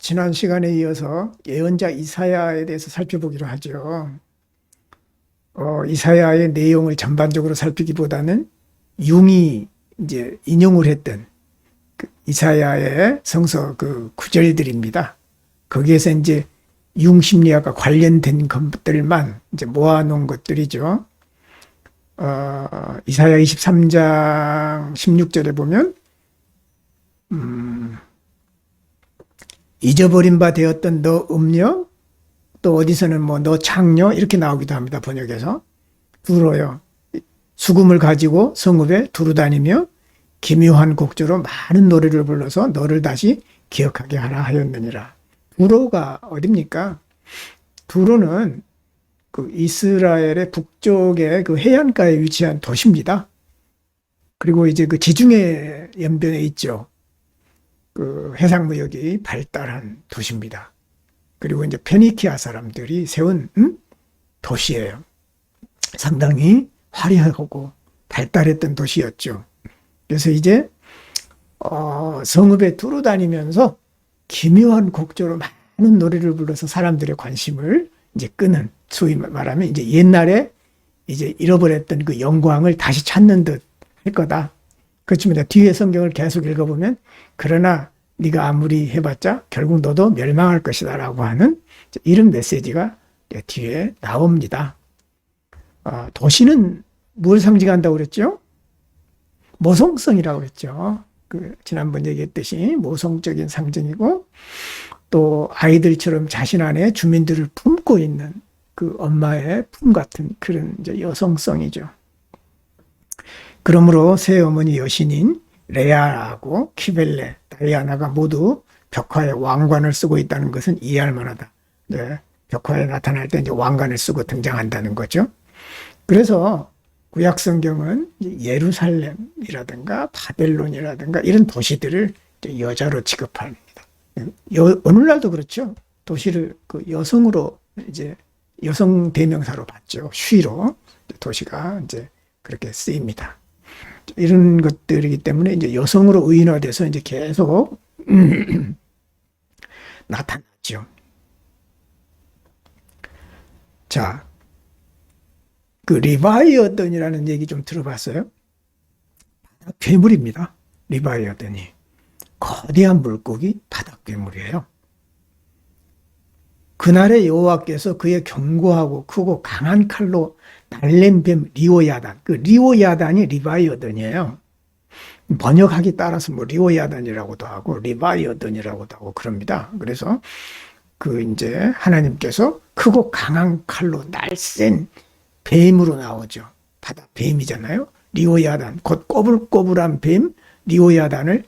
지난 시간에 이어서 예언자 이사야에 대해서 살펴보기로 하죠. 이사야의 내용을 전반적으로 살피기보다는 융이 이제 인용을 했던 그 이사야의 성서 그 구절들입니다. 거기에서 이제 융심리학과 관련된 것들만 이제 모아놓은 것들이죠. 이사야 23장 16절에 보면 잊어버린 바 되었던 너 음녀, 또 어디서는 뭐 너 창녀 이렇게 나오기도 합니다. 번역에서. 두로요. 수금을 가지고 성읍에 두루 다니며 기묘한 곡조로 많은 노래를 불러서 너를 다시 기억하게 하라 하였느니라. 두로가 어딥니까? 두로는 그 이스라엘의 북쪽의 그 해안가에 위치한 도시입니다. 그리고 이제 그 지중해 연변에 있죠. 그 해상무역이 발달한 도시입니다. 그리고 이제 페니키아 사람들이 세운 도시예요. 상당히 화려하고 발달했던 도시였죠. 그래서 이제 성읍에 두루 다니면서 기묘한 곡조로 많은 노래를 불러서 사람들의 관심을 이제 끄는, 소위 말하면 이제 옛날에 이제 잃어버렸던 그 영광을 다시 찾는 듯 할 거다. 그렇지만 뒤에 성경을 계속 읽어보면 그러나 네가 아무리 해봤자 결국 너도 멸망할 것이다 라고 하는 이런 메시지가 뒤에 나옵니다. 도시는 뭘 상징한다고 그랬죠? 모성성이라고 그랬죠. 그 지난번 얘기했듯이 모성적인 상징이고, 또 아이들처럼 자신 안에 주민들을 품고 있는 그 엄마의 품 같은 그런 이제 여성성이죠. 그러므로 새 어머니 여신인 레아하고 키벨레, 다이아나가 모두 벽화에 왕관을 쓰고 있다는 것은 이해할 만하다. 네, 벽화에 나타날 때 이제 왕관을 쓰고 등장한다는 거죠. 그래서 구약 성경은 예루살렘이라든가 바벨론이라든가 이런 도시들을 여자로 취급합니다. 오늘날도 그렇죠. 도시를 그 여성으로 이제 여성 대명사로 봤죠. 쉬로 도시가 이제 그렇게 쓰입니다. 이런 것들이기 때문에 이제 여성으로 의인화돼서 이제 계속 나타났죠. 자, 그 리바이어던이라는 얘기 좀 들어봤어요? 바다 괴물입니다. 리바이어던이 거대한 물고기 바닥 괴물이에요. 그날의 여호와께서 그의 견고하고 크고 강한 칼로 날랜 뱀 리오야단, 그 리오야단이 리바이어던이에요. 번역하기 따라서 뭐 리오야단이라고도 하고 리바이어던이라고도 하고 그럽니다. 그래서 그 이제 하나님께서 크고 강한 칼로 날쌘 뱀으로 나오죠. 바다 뱀이잖아요. 리오야단, 곧 꼬불꼬불한 뱀 리오야단을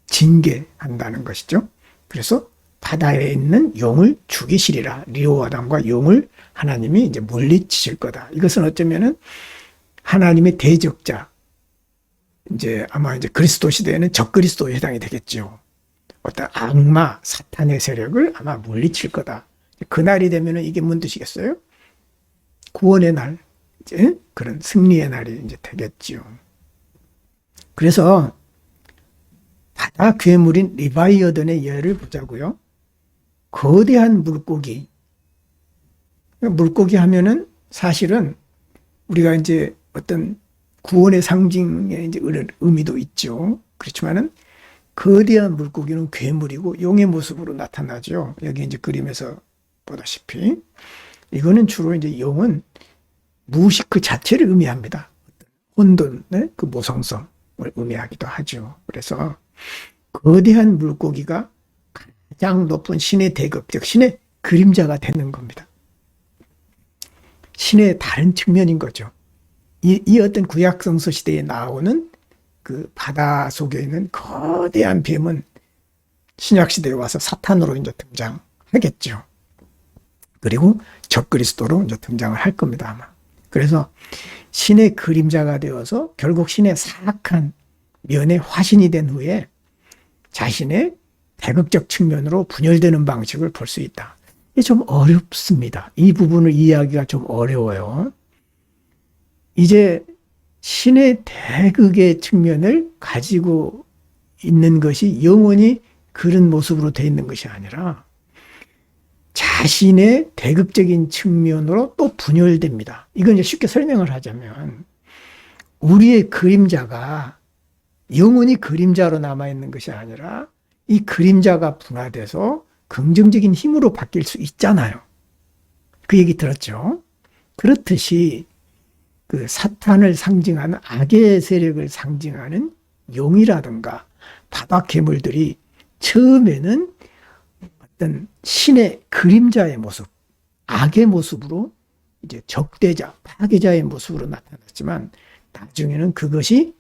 징계한다는 것이죠. 그래서 바다에 있는 용을 죽이시리라. 리오야단과 용을 하나님이 이제 물리치실 거다. 이것은 어쩌면은 하나님의 대적자, 이제 아마 이제 그리스도 시대에는 적그리스도에 해당이 되겠죠. 어떤 악마, 사탄의 세력을 아마 물리칠 거다. 그날이 되면은 이게 뭔 뜻이겠어요? 구원의 날, 이제 그런 승리의 날이 이제 되겠죠. 그래서 바다 괴물인 리바이어던의 예를 보자고요. 거대한 물고기. 물고기 하면은 사실은 우리가 이제 어떤 구원의 상징의 이제 의미도 있죠. 그렇지만은 거대한 물고기는 괴물이고 용의 모습으로 나타나죠. 여기 이제 그림에서 보다시피 이거는 주로 이제 용은 무식 그 자체를 의미합니다. 혼돈의 그 모성성을 의미하기도 하죠. 그래서 거대한 물고기가 가장 높은 신의 대급, 즉 신의 그림자가 되는 겁니다. 신의 다른 측면인 거죠. 이 어떤 구약성서 시대에 나오는 그 바다 속에 있는 거대한 뱀은 신약시대에 와서 사탄으로 이제 등장하겠죠. 그리고 적그리스도로 이제 등장을 할 겁니다, 아마. 그래서 신의 그림자가 되어서 결국 신의 사악한 면의 화신이 된 후에 자신의 대극적 측면으로 분열되는 방식을 볼 수 있다. 이게 좀 어렵습니다. 이 부분을 이해하기가 좀 어려워요. 이제 신의 대극의 측면을 가지고 있는 것이 영원히 그런 모습으로 돼 있는 것이 아니라 자신의 대극적인 측면으로 또 분열됩니다. 이건 이제 쉽게 설명을 하자면 우리의 그림자가 영원히 그림자로 남아있는 것이 아니라 이 그림자가 분화돼서 긍정적인 힘으로 바뀔 수 있잖아요. 그 얘기 들었죠? 그렇듯이 그 사탄을 상징하는 악의 세력을 상징하는 용이라든가 바다 괴물들이 처음에는 어떤 신의 그림자의 모습, 악의 모습으로 이제 적대자, 파괴자의 모습으로 나타났지만 나중에는 그것이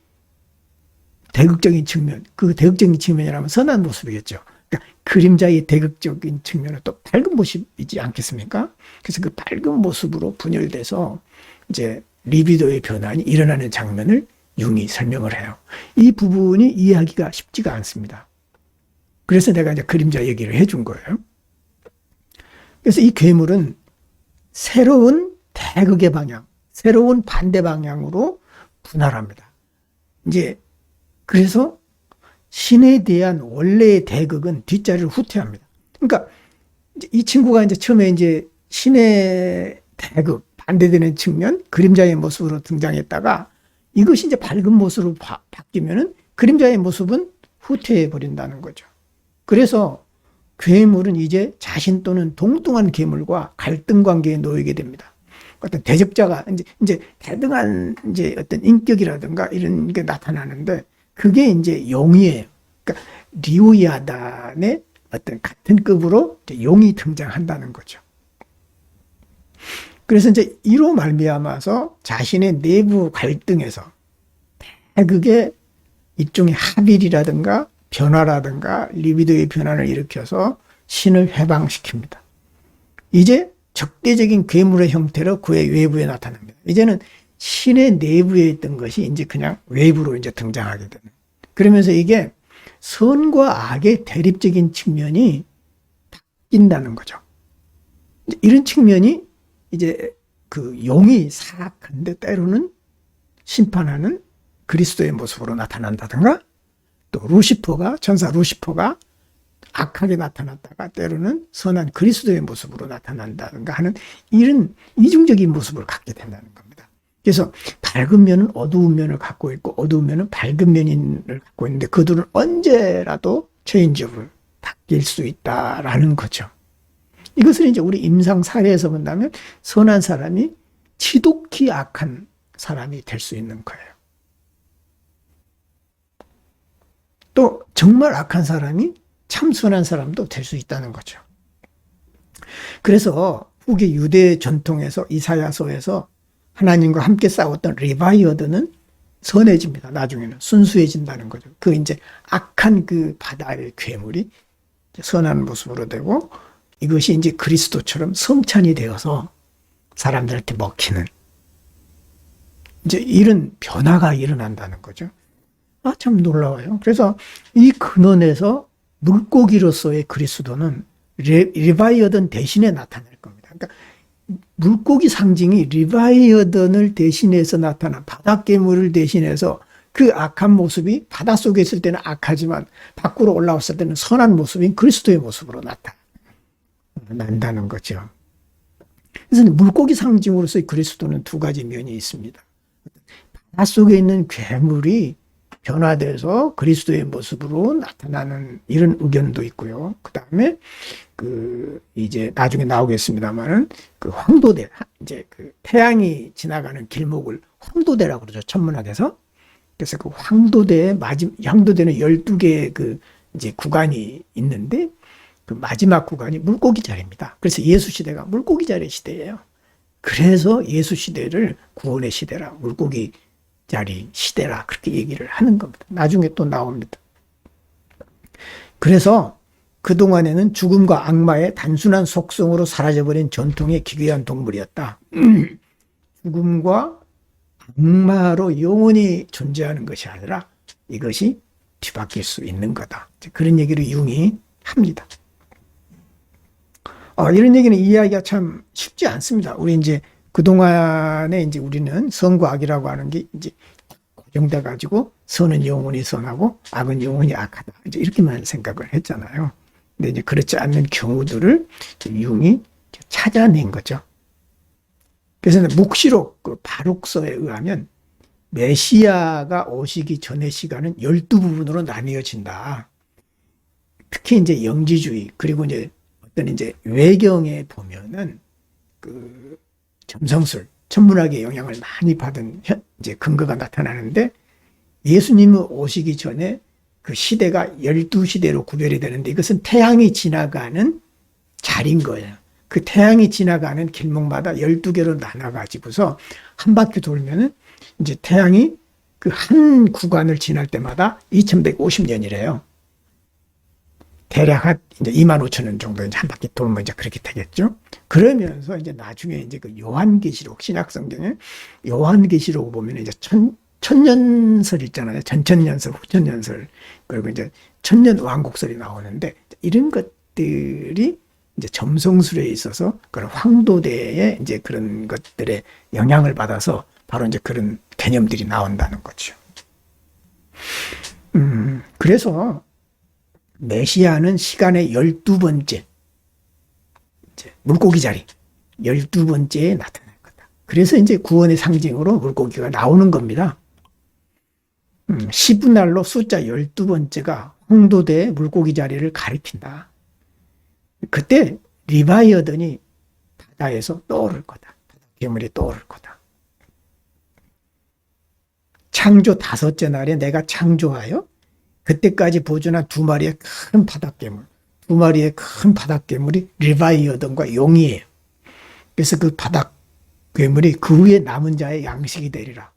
대극적인 측면, 그 대극적인 측면이라면 선한 모습이겠죠. 그러니까 그림자의 대극적인 측면은 또 밝은 모습이지 않겠습니까? 그래서 그 밝은 모습으로 분열돼서 이제 리비도의 변환이 일어나는 장면을 융이 설명을 해요. 이 부분이 이해하기가 쉽지가 않습니다. 그래서 내가 이제 그림자 얘기를 해준 거예요. 그래서 이 괴물은 새로운 대극의 방향, 새로운 반대 방향으로 분할합니다. 이제 그래서 신에 대한 원래의 대극은 뒷자리를 후퇴합니다. 그러니까 이 친구가 이제 처음에 이제 신의 대극, 반대되는 측면, 그림자의 모습으로 등장했다가 이것이 이제 밝은 모습으로 바뀌면은 그림자의 모습은 후퇴해 버린다는 거죠. 그래서 괴물은 이제 자신 또는 동등한 괴물과 갈등 관계에 놓이게 됩니다. 어떤 대적자가 이제 대등한 이제 어떤 인격이라든가 이런 게 나타나는데 그게 이제 용이에요. 그러니까 리오야단의 어떤 같은 급으로 용이 등장한다는 거죠. 그래서 이제 이로 말미암아서 자신의 내부 갈등에서 대극의 일종의 합일이라든가 변화라든가 리비도의 변화를 일으켜서 신을 해방시킵니다. 이제 적대적인 괴물의 형태로 그의 외부에 나타납니다. 이제는 신의 내부에 있던 것이 이제 그냥 외부로 이제 등장하게 되는. 그러면서 이게 선과 악의 대립적인 측면이 바뀐다는 거죠. 이런 측면이 이제 그 용이 사악한데 때로는 심판하는 그리스도의 모습으로 나타난다든가 또 천사 루시퍼가 악하게 나타났다가 때로는 선한 그리스도의 모습으로 나타난다든가 하는 이런 이중적인 모습을 갖게 된다는 겁니다. 그래서 밝은 면은 어두운 면을 갖고 있고 어두운 면은 밝은 면을 갖고 있는데 그들은 언제라도 체인지업을 바뀔 수 있다라는 거죠. 이것을 이제 우리 임상 사례에서 본다면 선한 사람이 지독히 악한 사람이 될 수 있는 거예요. 또 정말 악한 사람이 참 선한 사람도 될 수 있다는 거죠. 그래서 후기 유대 전통에서 이사야서에서 하나님과 함께 싸웠던 리바이어드는 선해집니다. 나중에는 순수해진다는 거죠. 그 이제 악한 그 바다의 괴물이 선한 모습으로 되고 이것이 이제 그리스도처럼 성찬이 되어서 사람들한테 먹히는 이제 이런 변화가 일어난다는 거죠. 아, 참 놀라워요. 그래서 이 근원에서 물고기로서의 그리스도는 리바이어던 대신에 나타날 겁니다. 그러니까 물고기 상징이 리바이어던을 대신해서 나타난 바닷괴물을 대신해서 그 악한 모습이 바닷속에 있을 때는 악하지만 밖으로 올라왔을 때는 선한 모습인 그리스도의 모습으로 나타난다는 거죠. 그래서 물고기 상징으로서의 그리스도는 두 가지 면이 있습니다. 바닷속에 있는 괴물이 변화돼서 그리스도의 모습으로 나타나는 이런 의견도 있고요. 그 다음에 이제 나중에 나오겠습니다만은 그 황도대, 이제 그 태양이 지나가는 길목을 황도대라고 그러죠. 천문학에서. 그래서 그 황도대는 12개의 그 이제 구간이 있는데 그 마지막 구간이 물고기 자리입니다. 그래서 예수 시대가 물고기 자리 시대예요. 그래서 예수 시대를 구원의 시대라, 물고기 자리 시대라 그렇게 얘기를 하는 겁니다. 나중에 또 나옵니다. 그래서 그동안에는 죽음과 악마의 단순한 속성으로 사라져버린 전통의 기괴한 동물이었다. 죽음과 악마로 영원히 존재하는 것이 아니라 이것이 뒤바뀔 수 있는 거다. 그런 얘기를 융이 합니다. 이런 얘기는 이해하기가 참 쉽지 않습니다. 우리 이제 그동안에 이제 우리는 선과 악이라고 하는 게 이제 정돼 가지고 선은 영원히 선하고 악은 영원히 악하다. 이제 이렇게만 생각을 했잖아요. 근데 이제 그렇지 않는 경우들을 융이 찾아낸 거죠. 그래서 묵시록 그 바룩서에 의하면 메시아가 오시기 전의 시간은 12부분으로 나뉘어진다. 특히 이제 영지주의, 그리고 이제 어떤 이제 외경에 보면은 그 점성술, 천문학의 영향을 많이 받은 이제 근거가 나타나는데, 예수님이 오시기 전에 그 시대가 12시대로 구별이 되는데, 이것은 태양이 지나가는 자리인 거예요. 그 태양이 지나가는 길목마다 12개로 나눠가지고서 한 바퀴 돌면은 이제 태양이 그 한 구간을 지날 때마다 2150년이래요. 대략 한 이제 25,000년 정도 이제 한 바퀴 돌면 이제 그렇게 되겠죠. 그러면서 이제 나중에 이제 그 요한계시록, 신약성경에 요한계시록 보면 이제 천년설 있잖아요. 전천년설, 후천년설, 그리고 이제 천년왕국설이 나오는데, 이런 것들이 이제 점성술에 있어서 그런 황도대의 이제 그런 것들의 영향을 받아서 바로 이제 그런 개념들이 나온다는 거죠. 그래서 메시아는 시간의 12번째, 물고기 자리, 12번째에 나타날 거다. 그래서 이제 구원의 상징으로 물고기가 나오는 겁니다. 시분할로 숫자 12번째가 황도대의 물고기 자리를 가리킨다. 그때 리바이어던이 바다에서 떠오를 거다. 괴물이 떠오를 거다. 창조 5째 날에 내가 창조하여 그때까지 보존한 2마리의 큰 바닷괴물, 2마리의 큰 바닷괴물이 리바이어던과 용이에요. 그래서 그 바닷괴물이 그 위에 남은 자의 양식이 되리라.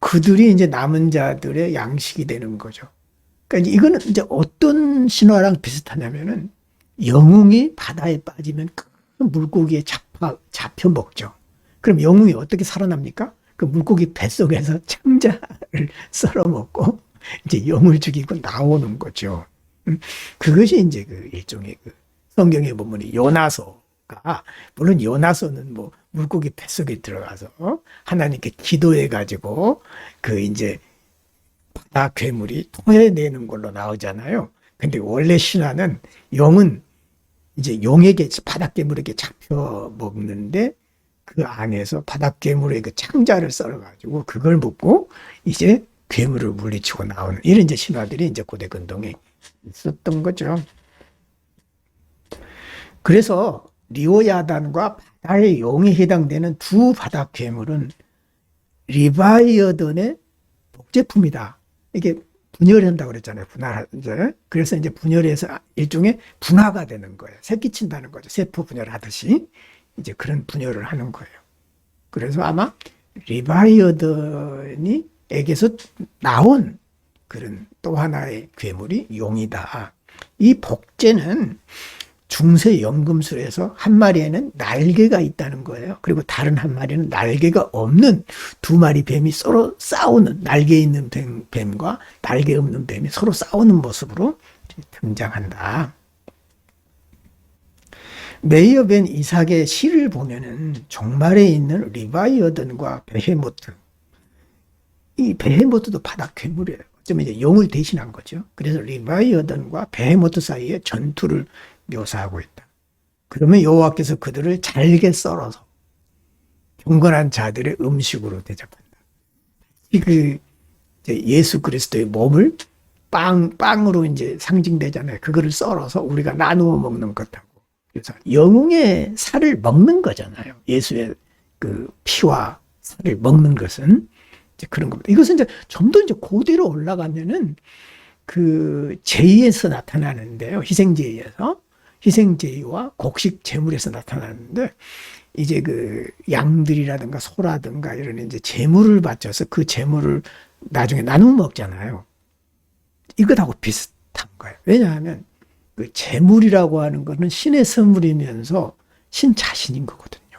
그들이 이제 남은 자들의 양식이 되는 거죠. 그러니까 이거는 이제 어떤 신화랑 비슷하냐면은, 영웅이 바다에 빠지면 큰 물고기에 잡혀 먹죠. 그럼 영웅이 어떻게 살아납니까? 그 물고기 뱃속에서 창자를 썰어 먹고 이제 영을 죽이고 나오는 거죠. 그것이 이제 그 일종의 그 성경에 보면 요나서가, 물론 요나서는 뭐 물고기 뱃속에 들어가서 하나님께 기도해 가지고 그 이제 바다 괴물이 토해내는 걸로 나오잖아요. 근데 원래 신화는 용은 이제 용에게, 바닷괴물에게 잡혀 먹는데, 그 안에서 바닷괴물의 그 창자를 썰어가지고 그걸 먹고 이제 괴물을 물리치고 나오는, 이런 이제 신화들이 이제 고대 근동에 있었던 거죠. 그래서 리오야단과 바다의 용에 해당되는 두 바닷괴물은 리바이어던의 복제품이다. 이게 분열한다고 그랬잖아요. 분할하죠. 그래서 이제 분열해서 일종의 분화가 되는 거예요. 새끼친다는 거죠. 세포 분열하듯이 이제 그런 분열을 하는 거예요. 그래서 아마 리바이어던이 에게서 나온 그런 또 하나의 괴물이 용이다. 이 복제는 중세 연금술에서 한 마리에는 날개가 있다는 거예요. 그리고 다른 한 마리는 날개가 없는 2마리 뱀이 서로 싸우는, 날개 있는 뱀과 날개 없는 뱀이 서로 싸우는 모습으로 등장한다. 메이어 벤 이삭의 시를 보면은 종말에 있는 리바이어던과 베헤모트, 이 베헤모트도 바다 괴물이에요. 어쩌면 이제 용을 대신한 거죠. 그래서 리바이어던과 베헤모트 사이에 전투를 묘사하고 있다. 그러면 여호와께서 그들을 잘게 썰어서 경건한 자들의 음식으로 대접한다. 그 예수 그리스도의 몸을 빵으로 이제 상징되잖아요. 그거를 썰어서 우리가 나누어 먹는 것하고. 그래서 영웅의 살을 먹는 거잖아요. 예수의 그 피와 살을 먹는 것은 이제 그런 겁니다. 이것은 이제 좀 더 이제 고대로 올라가면은 그 제의에서 나타나는데요. 희생제의에서. 희생제의와 곡식 제물에서 나타나는데, 이제 그 양들이라든가 소라든가 이런 이제 제물을 바쳐서 그 제물을 나중에 나누어 먹잖아요. 이것하고 비슷한 거예요. 왜냐하면 그 제물이라고 하는 거는 신의 선물이면서 신 자신인 거거든요.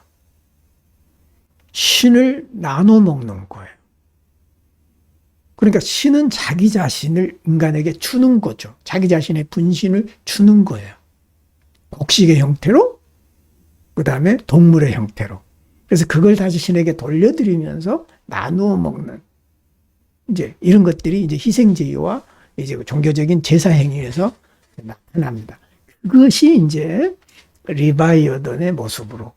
신을 나눠 먹는 거예요. 그러니까 신은 자기 자신을 인간에게 주는 거죠. 자기 자신의 분신을 주는 거예요. 곡식의 형태로, 그 다음에 동물의 형태로. 그래서 그걸 다시 신에게 돌려드리면서 나누어 먹는 이제 이런 것들이 이제 희생제의와 이제 종교적인 제사 행위에서 나타납니다. 그것이 이제 리바이어던의 모습으로,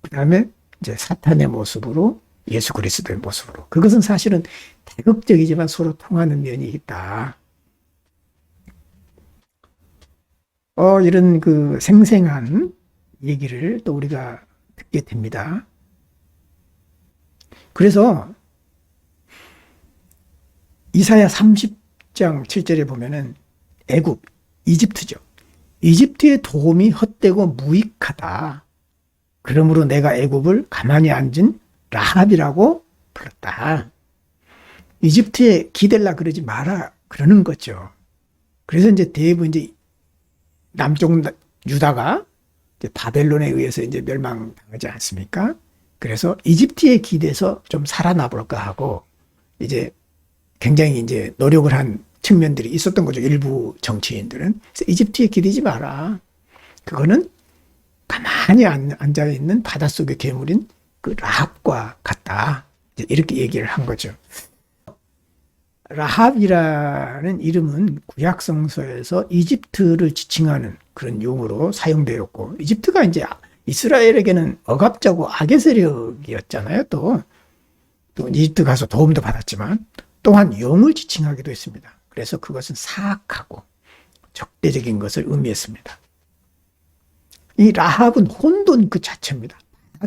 그 다음에 이제 사탄의 모습으로, 예수 그리스도의 모습으로. 그것은 사실은 대극적이지만 서로 통하는 면이 있다. 이런 그 생생한 얘기를 또 우리가 듣게 됩니다. 그래서 이사야 30장 7절에 보면은 애굽, 이집트죠. 이집트의 도움이 헛되고 무익하다. 그러므로 내가 애굽을 가만히 앉은 라합이라고 불렀다. 이집트에 기댈라 그러지 마라 그러는 거죠. 그래서 이제 대부분 이제 남쪽 유다가 이제 바벨론에 의해서 이제 멸망당하지 않습니까? 그래서 이집트에 기대서 좀 살아나 볼까 하고 이제 굉장히 이제 노력을 한 측면들이 있었던 거죠. 일부 정치인들은. 그래서 이집트에 기대지 마라. 그거는 가만히 앉아 있는 바닷속의 괴물인 그 라합과 같다. 이렇게 얘기를 한 거죠. 라합이라는 이름은 구약 성서에서 이집트를 지칭하는 그런 용어로 사용되었고, 이집트가 이제 이스라엘에게는 억압자고 악의 세력이었잖아요. 또 이집트 가서 도움도 받았지만 또한 영을 지칭하기도 했습니다. 그래서 그것은 사악하고 적대적인 것을 의미했습니다. 이 라합은 혼돈 그 자체입니다.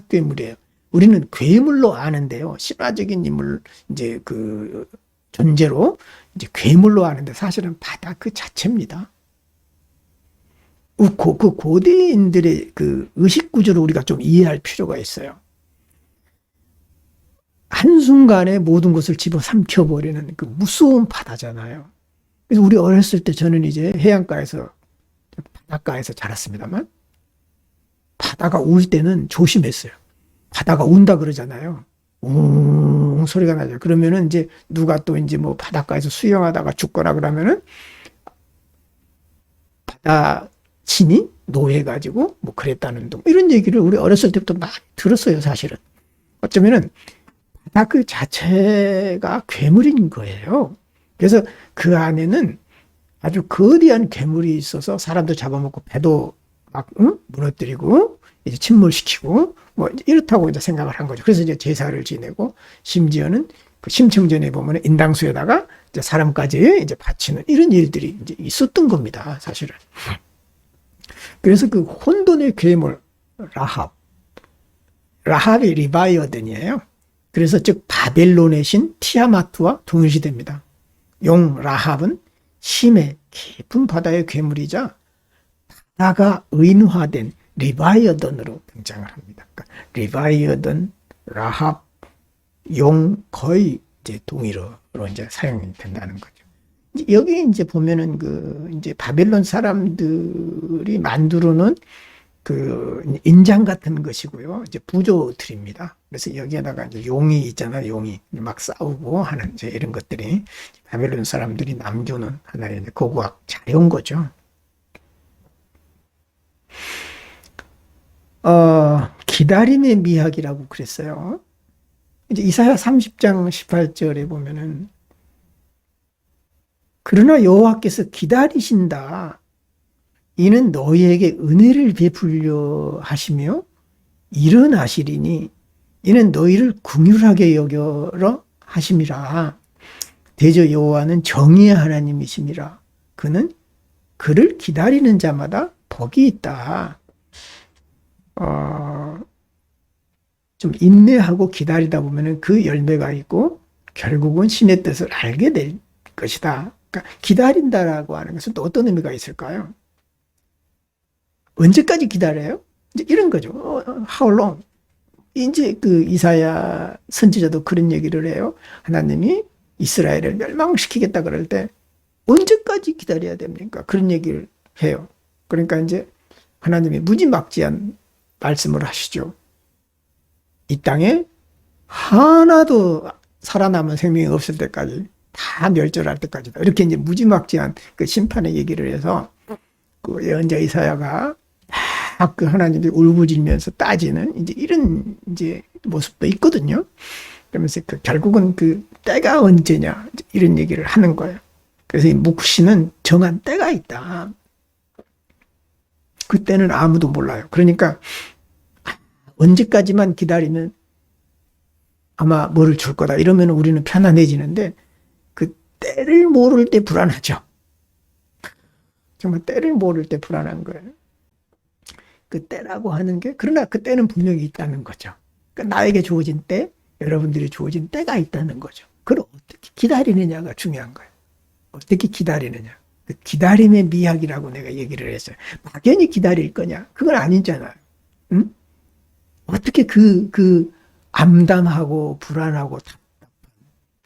괴물이에요. 우리는 괴물로 아는데요. 신화적인 인물, 이제 그 존재로 이제 괴물로 아는데 사실은 바다 그 자체입니다. 그 고대인들의 그 의식 구조를 우리가 좀 이해할 필요가 있어요. 한순간에 모든 것을 집어삼켜버리는 그 무서운 바다잖아요. 그래서 우리 어렸을 때 저는 이제 해안가에서, 바닷가에서 자랐습니다만, 바다가 울 때는 조심했어요. 바다가 운다 그러잖아요. 웅 소리가 나죠. 그러면은 이제 누가 또 이제 뭐 바닷가에서 수영하다가 죽거나 그러면은 바다 신이 노해가지고 뭐 그랬다는 등 이런 얘기를 우리 어렸을 때부터 많이 들었어요. 사실은 어쩌면은 바다 그 자체가 괴물인 거예요. 그래서 그 안에는 아주 거대한 괴물이 있어서 사람도 잡아먹고 배도 막 무너뜨리고 이제 침몰시키고 뭐 이렇다고 이제 생각을 한 거죠. 그래서 이제 제사를 지내고 심지어는 그 심청전에 보면 인당수에다가 이제 사람까지 이제 바치는 이런 일들이 이제 있었던 겁니다. 사실은. 그래서 그 혼돈의 괴물 라합이 리바이어던이에요. 그래서 즉 바벨론의 신 티아마트와 동일시됩니다. 용 라합은 심해 깊은 바다의 괴물이자 바다가 의인화된 리바이어던으로 등장을 합니다. 그러니까 리바이어던, 라합, 용 거의 이제 동일어로 이제 사용이 된다는 거죠. 여기 이제 보면은 그 이제 바벨론 사람들이 만들어 놓은 그 인장 같은 것이고요. 이제 부조들입니다. 그래서 여기에다가 이제 용이 있잖아요. 용이 막 싸우고 하는 이제 이런 것들이 바벨론 사람들이 남겨놓은 하나의 고고학 자료인 거죠. 기다림의 미학이라고 그랬어요. 이제 이사야 30장 18절에 보면은 그러나 여호와께서 기다리신다. 이는 너희에게 은혜를 베풀려 하시며 일어나시리니 이는 너희를 긍휼하게 여겨러 하심이라. 대저 여호와는 정의의 하나님이심이라. 그는 그를 기다리는 자마다 복이 있다. 좀 인내하고 기다리다 보면은 그 열매가 있고 결국은 신의 뜻을 알게 될 것이다. 그러니까 기다린다라고 하는 것은 또 어떤 의미가 있을까요? 언제까지 기다려요? 이제 이런 거죠. How long? 이제 그 이사야 선지자도 그런 얘기를 해요. 하나님이 이스라엘을 멸망시키겠다 그럴 때 언제까지 기다려야 됩니까? 그런 얘기를 해요. 그러니까 이제 하나님이 무지막지한 말씀을 하시죠. 이 땅에 하나도 살아남은 생명이 없을 때까지 다 멸절할 때까지다. 이렇게 이제 무지막지한 그 심판의 얘기를 해서 그 예언자 이사야가 막 그 하나님이 울부짖으면서 따지는 이제 이런 이제 모습도 있거든요. 그러면서 결국은 그 때가 언제냐 이런 얘기를 하는 거예요. 그래서 이 묵시는 정한 때가 있다. 그때는 아무도 몰라요. 그러니까 언제까지만 기다리면 아마 뭐를 줄 거다 이러면 우리는 편안해지는데 그 때를 모를 때 불안하죠. 정말 때를 모를 때 불안한 거예요. 그 때라고 하는 게 그러나 그 때는 분명히 있다는 거죠. 그러니까 나에게 주어진 때, 여러분들이 주어진 때가 있다는 거죠. 그걸 어떻게 기다리느냐가 중요한 거예요. 어떻게 기다리느냐. 그 기다림의 미학이라고 내가 얘기를 했어요. 막연히 기다릴 거냐? 그건 아니잖아요. 응? 어떻게 그 암담하고 불안하고 답답한,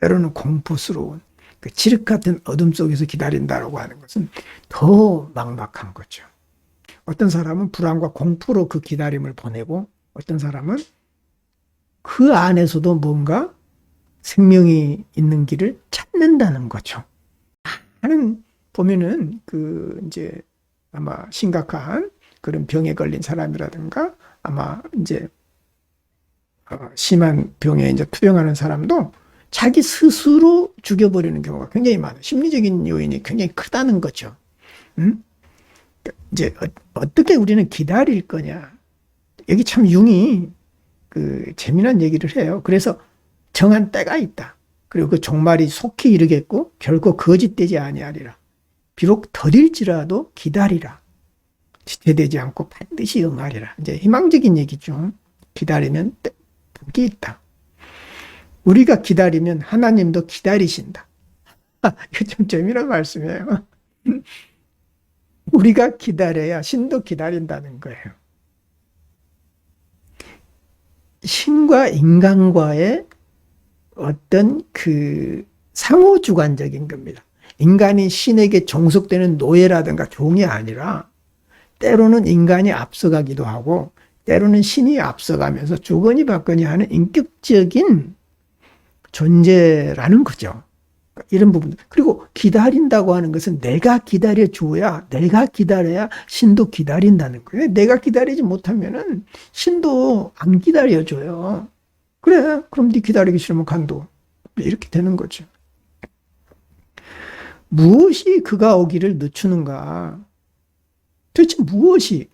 때로는 공포스러운 그 칠흑 같은 어둠 속에서 기다린다라고 하는 것은 더 막막한 거죠. 어떤 사람은 불안과 공포로 그 기다림을 보내고 어떤 사람은 그 안에서도 뭔가 생명이 있는 길을 찾는다는 거죠. 하는 보면은 그 이제 아마 심각한 그런 병에 걸린 사람이라든가 아마 이제 심한 병에 이제 투병하는 사람도 자기 스스로 죽여버리는 경우가 굉장히 많아요. 심리적인 요인이 굉장히 크다는 거죠. 이제 어떻게 우리는 기다릴 거냐. 여기 참 융이 그 재미난 얘기를 해요. 그래서 정한 때가 있다. 그리고 그 종말이 속히 이르겠고 결코 거짓되지 아니하리라. 비록 더딜지라도 기다리라. 지체되지 않고 반드시 응하리라. 이제 희망적인 얘기죠. 기다리면 복이 있다. 우리가 기다리면 하나님도 기다리신다. 이거 좀 재미난 말씀이에요. 우리가 기다려야 신도 기다린다는 거예요. 신과 인간과의 어떤 그 상호주관적인 겁니다. 인간이 신에게 종속되는 노예라든가 종이 아니라 때로는 인간이 앞서가기도 하고 때로는 신이 앞서가면서 주거니 받거니 하는 인격적인 존재라는 거죠. 이런 부분. 그리고 기다린다고 하는 것은 내가 기다려 주어야, 내가 기다려야 신도 기다린다는 거예요. 내가 기다리지 못하면은 신도 안 기다려 줘요. 그래, 그럼 네 기다리기 싫으면 간도. 이렇게 되는 거죠. 무엇이 그가 오기를 늦추는가? 도대체 무엇이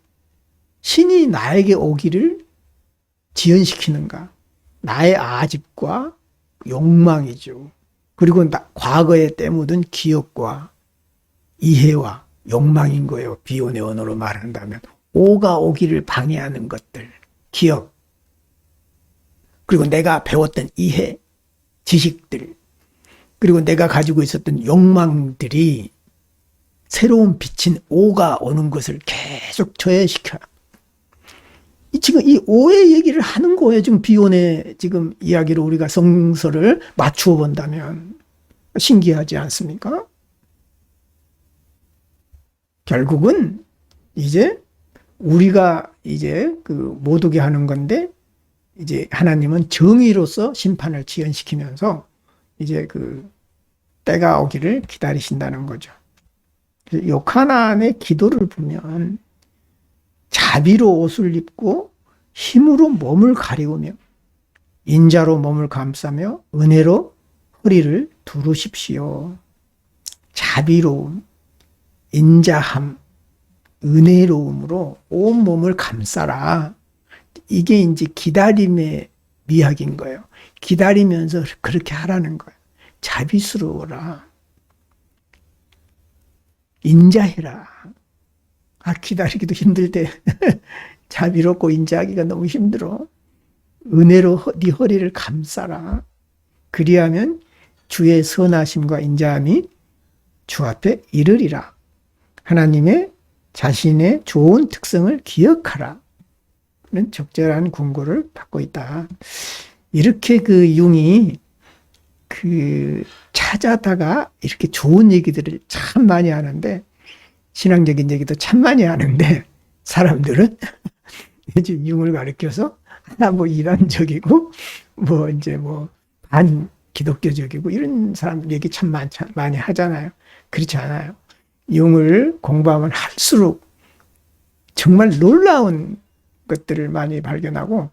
신이 나에게 오기를 지연시키는가? 나의 아집과 욕망이죠. 그리고 과거에 때묻은 기억과 이해와 욕망인 거예요. 비혼의 언어로 말한다면. 오가 오기를 방해하는 것들, 기억, 그리고 내가 배웠던 이해, 지식들, 그리고 내가 가지고 있었던 욕망들이 새로운 빛인 오가 오는 것을 계속 저해시켜요. 지금 이 오의 얘기를 하는 거예요. 지금 비혼의 지금 이야기로 우리가 성서를 맞추어 본다면 신기하지 않습니까? 결국은 이제 우리가 이제 그 못 오게 하는 건데 이제 하나님은 정의로서 심판을 지연시키면서 이제 그 때가 오기를 기다리신다는 거죠. 요카난의 기도를 보면 자비로 옷을 입고 힘으로 몸을 가리우며 인자로 몸을 감싸며 은혜로 허리를 두르십시오. 자비로움, 인자함, 은혜로움으로 온 몸을 감싸라. 이게 이제 기다림의 미학인 거예요. 기다리면서 그렇게 하라는 거예요. 자비스러워라. 인자해라. 기다리기도 힘들 때 자비롭고 인자하기가 너무 힘들어. 은혜로 네 허리를 감싸라. 그리하면 주의 선하심과 인자함이 주 앞에 이르리라. 하나님의 자신의 좋은 특성을 기억하라. 는 적절한 권고를 받고 있다. 이렇게 그 융이 그 찾아다가 이렇게 좋은 얘기들을 참 많이 하는데 신앙적인 얘기도 참 많이 하는데 사람들은 요즘 융을 가르쳐서 하나 뭐 이단적이고 뭐 이제 뭐 반 기독교적이고 이런 사람들 얘기 참 많이 하잖아요. 그렇지 않아요. 융을 공부하면 할수록 정말 놀라운 것들을 많이 발견하고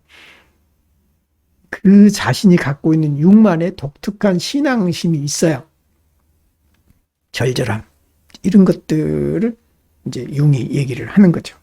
그 자신이 갖고 있는 융만의 독특한 신앙심이 있어요. 절절함. 이런 것들을 이제 융이 얘기를 하는 거죠.